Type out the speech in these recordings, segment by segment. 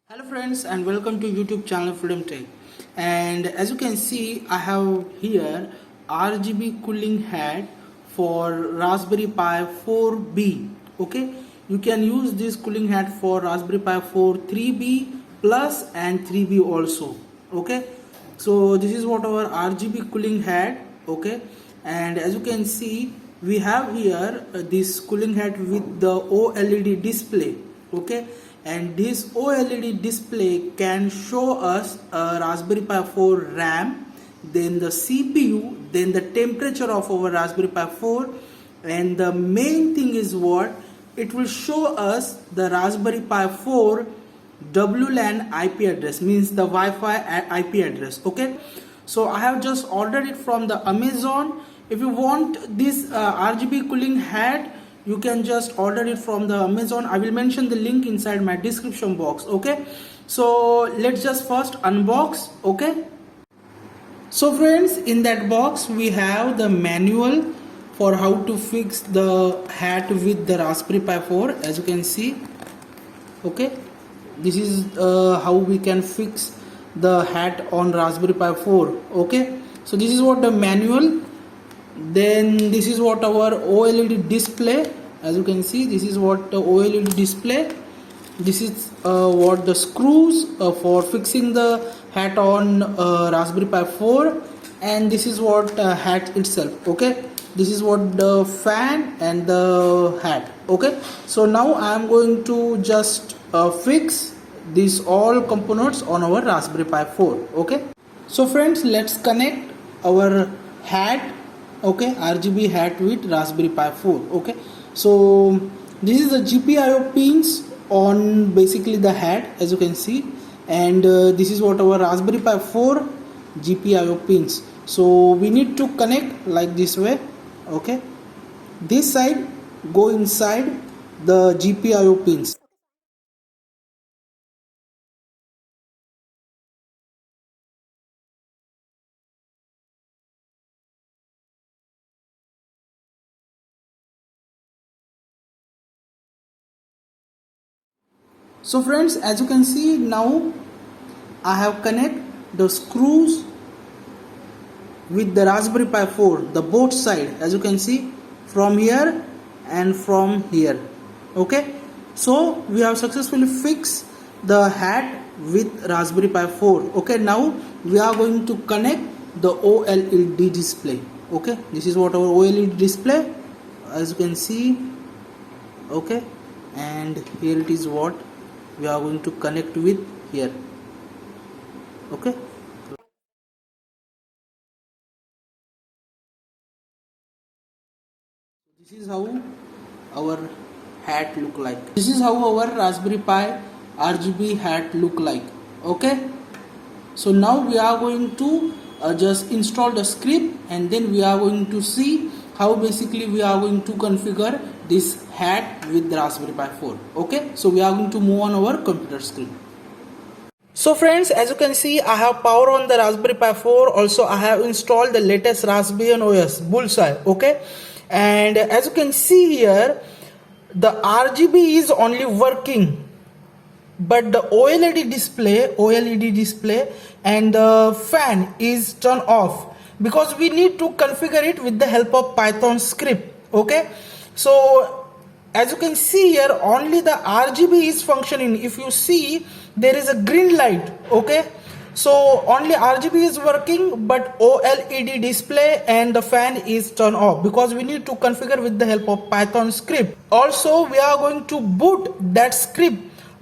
Hello friends and welcome to YouTube channel Freedom Tech. And as you can see, I have here RGB cooling hat for Raspberry Pi 4B. Okay, you can use this cooling hat for Raspberry Pi 4 3B plus and 3B also. Okay, so this is what our RGB cooling hat. Okay, and as you can see, we have here this cooling hat with the OLED display. Okay, and this OLED display can show us a Raspberry Pi 4 RAM, then the CPU, then the temperature of our Raspberry Pi 4, and the main thing is what it will show us the Raspberry Pi 4 WLAN IP address, means the Wi-Fi IP address. Okay, so I have just ordered it from the Amazon. If you want this RGB cooling hat, you can just order it from the Amazon. I will mention the link inside my description box. Okay, so let's just first unbox. Okay, so friends, in that box we have the manual for how to fix the hat with the Raspberry Pi 4, as you can see. Okay, this is how we can fix the hat on Raspberry Pi 4. Okay, so this is what the manual. Then this is what our OLED display, as you can see, this is what the OLED display. This is what the screws for fixing the hat on Raspberry Pi 4, and this is what hat itself. Okay, this is what the fan and the hat. Okay, so now I am going to just fix these all components on our Raspberry Pi 4. Okay, so friends, let's connect our hat. Okay, RGB hat with Raspberry Pi 4. Okay, so this is the GPIO pins on basically the hat, as you can see, and this is what our Raspberry Pi 4 GPIO pins. So we need to connect like this way. Okay, this side go inside the GPIO pins. So friends, as you can see, now I have connect the screws with the Raspberry Pi 4, the both side, as you can see, from here and from here. Okay, so we have successfully fixed the hat with Raspberry Pi 4. Okay, now we are going to connect the OLED display. Okay, this is what our OLED display, as you can see. Okay, and here it is what we are going to connect with here. Okay, this is how our hat look like. This is how our Raspberry Pi RGB hat look like. Okay, so now we are going to just install the script, and then we are going to see how basically we are going to configure this hat with the Raspberry Pi 4. Okay, so we are going to move on our computer screen. So friends, as you can see, I have power on the Raspberry Pi 4. Also I have installed the latest Raspbian OS Bullseye. Okay, and as you can see here, the RGB is only working, but the OLED display and the fan is turned off, because we need to configure it with the help of Python script. Okay, so as you can see here, only the RGB is functioning. If you see, there is a green light. Okay, so only RGB is working, but OLED display and the fan is turned off, because we need to configure with the help of Python script. Also we are going to boot that script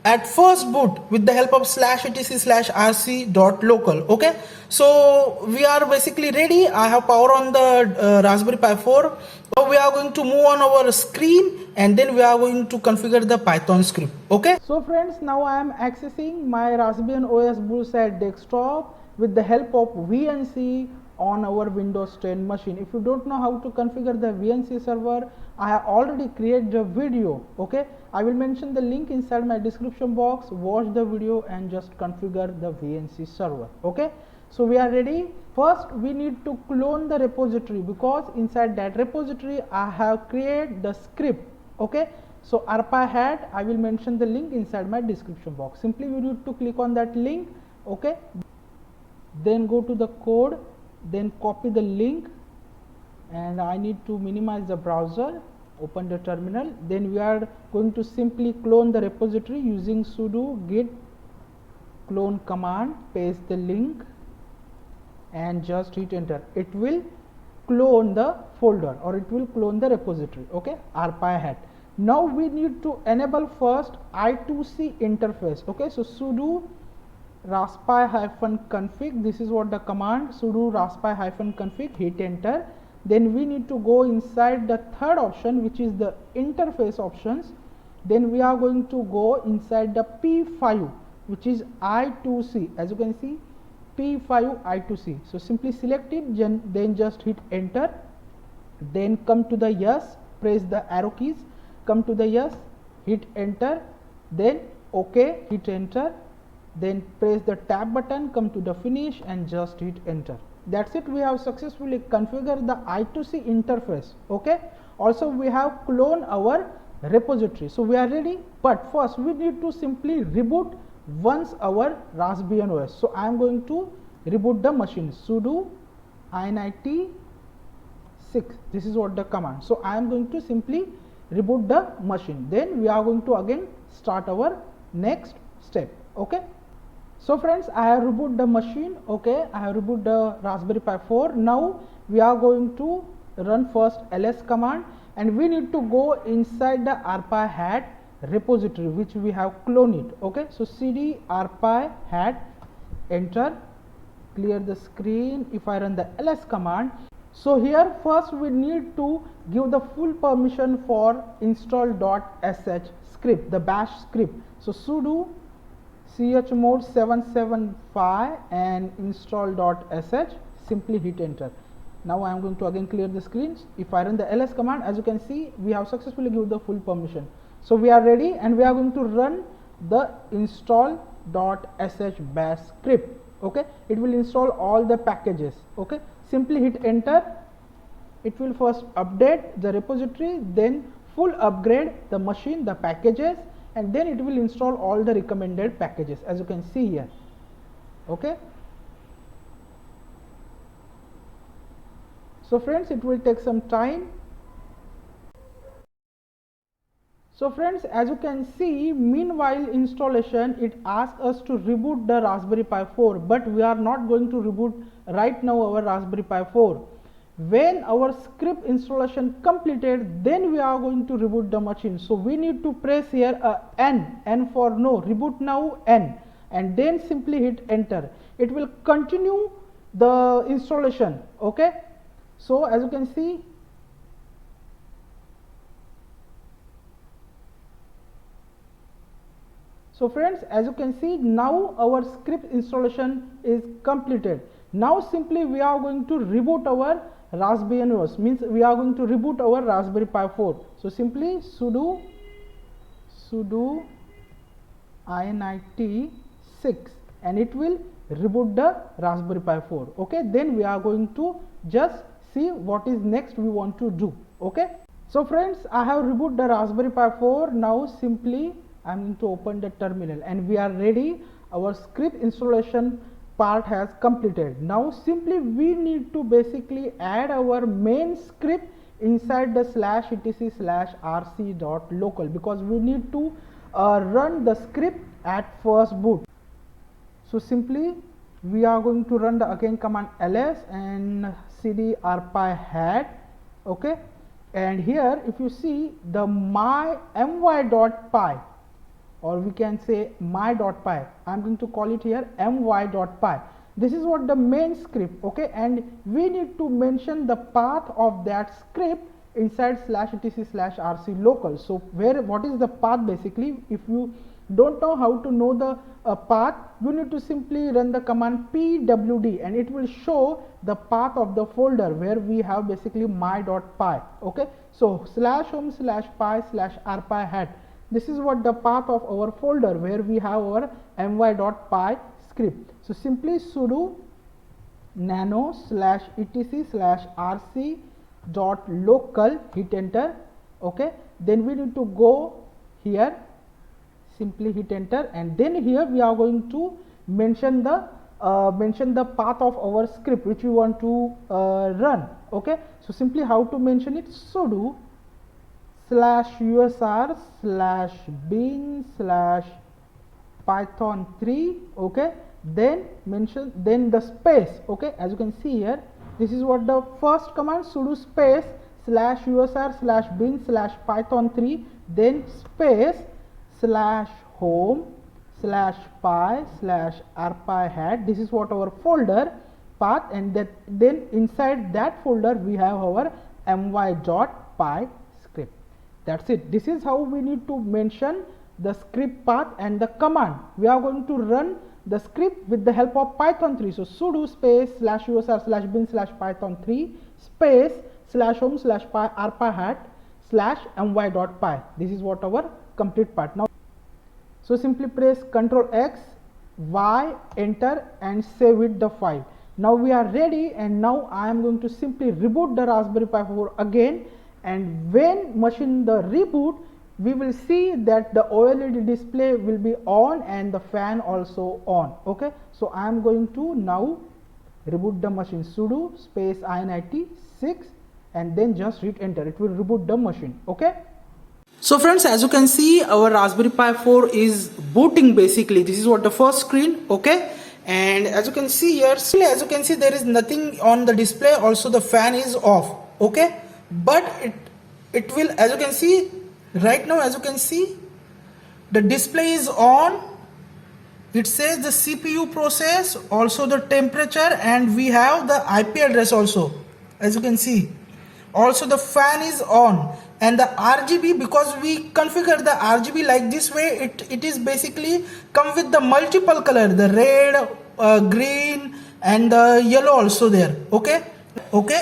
at first boot with the help of /etc/rc.local. Okay, so we are basically ready. I have power on the Raspberry Pi 4. Now we are going to move on our screen, and then we are going to configure the Python script. Okay, so friends, now I am accessing my Raspbian OS Bullseye desktop with the help of VNC on our Windows 10 machine. If you don't know how to configure the VNC server, I have already created a video. Okay, I will mention the link inside my description box. Watch the video and just configure the VNC server. Okay, so we are ready. First we need to clone the repository, because inside that repository I have created the script. Okay, So RPi hat, I will mention the link inside my description box. Simply you need to click on that link, okay, then go to the code, then copy the link, and I need to minimize the browser, open the terminal. Then we are going to simply clone the repository using sudo git clone command, paste the link and just hit enter. It will clone the folder or it will clone the repository, okay, RPi hat. Now we need to enable first I2C interface, okay. So sudo raspi-config, this is what the command, sudo raspi-config, hit enter. Then we need to go inside the third option, which is the interface options. Then we are going to go inside the P5, which is I2C. As you can see, P5 I2C. So simply select it, then just hit enter. Then come to the yes, press the arrow keys, come to the yes, hit enter. Then OK, hit enter. Then press the tab button, come to the finish and just hit enter. That's it. We have successfully configured the I2C interface, okay. Also we have cloned our repository, so we are ready. But first we need to simply reboot once our Raspbian OS. So I am going to reboot the machine, sudo init 6, this is what the command. So I am going to simply reboot the machine, then we are going to again start our next step, okay. So friends, I have rebooted the machine, okay, I have rebooted the Raspberry Pi 4. Now we are going to run first ls command, and we need to go inside the RPi hat repository which we have cloned it, okay. So cd RPi hat, enter, clear the screen. If I run the ls command, so here first we need to give the full permission for install.sh script, the bash script. So sudo chmod 775 and install.sh, simply hit enter. Now I am going to again clear the screen. If I run the ls command, as you can see, we have successfully given the full permission. So we are ready and we are going to run the install.sh bash script, okay. It will install all the packages, okay. Simply hit enter. It will first update the repository, then full upgrade the machine, the packages, and then it will install all the recommended packages, as you can see here, okay. So friends, it will take some time. So friends, as you can see, meanwhile installation, it asks us to reboot the Raspberry Pi 4, but we are not going to reboot right now our Raspberry Pi 4. When our script installation completed, then we are going to reboot the machine. So we need to press here N for no, reboot now N, and then simply hit enter. It will continue the installation, okay. So as you can see, so friends, as you can see, now our script installation is completed. Now simply we are going to reboot our Raspbian OS, means we are going to reboot our Raspberry Pi 4. So simply sudo init 6 and it will reboot the Raspberry Pi 4, okay. Then we are going to just see what is next we want to do, okay. So friends, I have rebooted the Raspberry Pi 4. Now simply I am going to open the terminal and we are ready. Our script installation part has completed. Now simply we need to basically add our main script inside the /etc/rc.local, because we need to run the script at first boot. So simply we are going to run the again command ls and cd RPi hat, okay. And here if you see the my.py, or we can say my.py, I am going to call it here my.py. This is what the main script, okay, and we need to mention the path of that script inside /etc/rc.local. So what is the path basically? If you don't know how to know the path, you need to simply run the command pwd and it will show the path of the folder where we have basically my.py, okay. So /home/py/rpi hat, this is what the path of our folder where we have our my.py script. So simply sudo nano /etc/rc.local, hit enter, okay. then we need to go here, simply hit enter, and then here we are going to mention the path of our script which we want to run. Okay, so simply how to mention it: sudo /usr/bin/python3. okay, then the space. okay, as you can see here, this is what the first command: sudo space /usr/bin/python3, then space /home/py/rpyhat. this is what our folder path, and then inside that folder we have our my.py script. That's it. This is how we need to mention the script path and the command. We are going to run the script with the help of Python 3. So sudo space /usr/bin/python3 space /home/py/rpyhat/my.py. this is what our complete part. Now, so simply press Ctrl X, Y, enter, and save it the file. Now we are ready, and now I am going to simply reboot the Raspberry Pi 4 again, and when machine the reboot, we will see that the OLED display will be on and the fan also on. Okay, so I am going to now reboot the machine. Sudo space init6 and then just hit enter. It will reboot the machine. Okay. So friends, as you can see, our Raspberry Pi 4 is booting basically. This is what the first screen. Okay, and as you can see here, there is nothing on the display. Also the fan is off. Okay, but it will, as you can see right now, as you can see, the display is on. It says the CPU process, also the temperature, and we have the IP address also, as you can see. Also the fan is on, and the RGB, because we configure the RGB like this way, it is basically come with the multiple color, the red, green, and the yellow also there. Okay,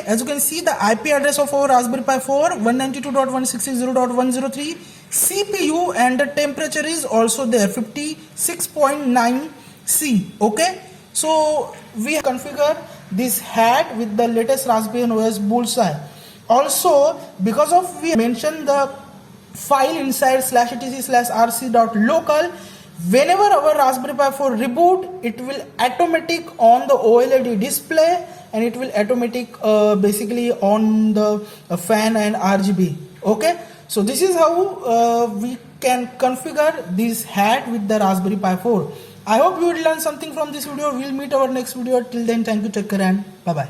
as you can see, the IP address of our Raspberry Pi 4 192.168.0.103, CPU, and the temperature is also there, 56.9 C. Okay, so we configure this hat with the latest Raspberry OS Bullseye. Also, because of we mentioned the file inside /etc/rc.local, whenever our Raspberry Pi 4 reboot, it will automatic on the OLED display, and it will automatic basically on the fan and RGB. Okay, so this is how we can configure this hat with the Raspberry Pi 4. I hope you will learn something from this video. We'll meet our next video. Till then, thank you, take care, and bye bye.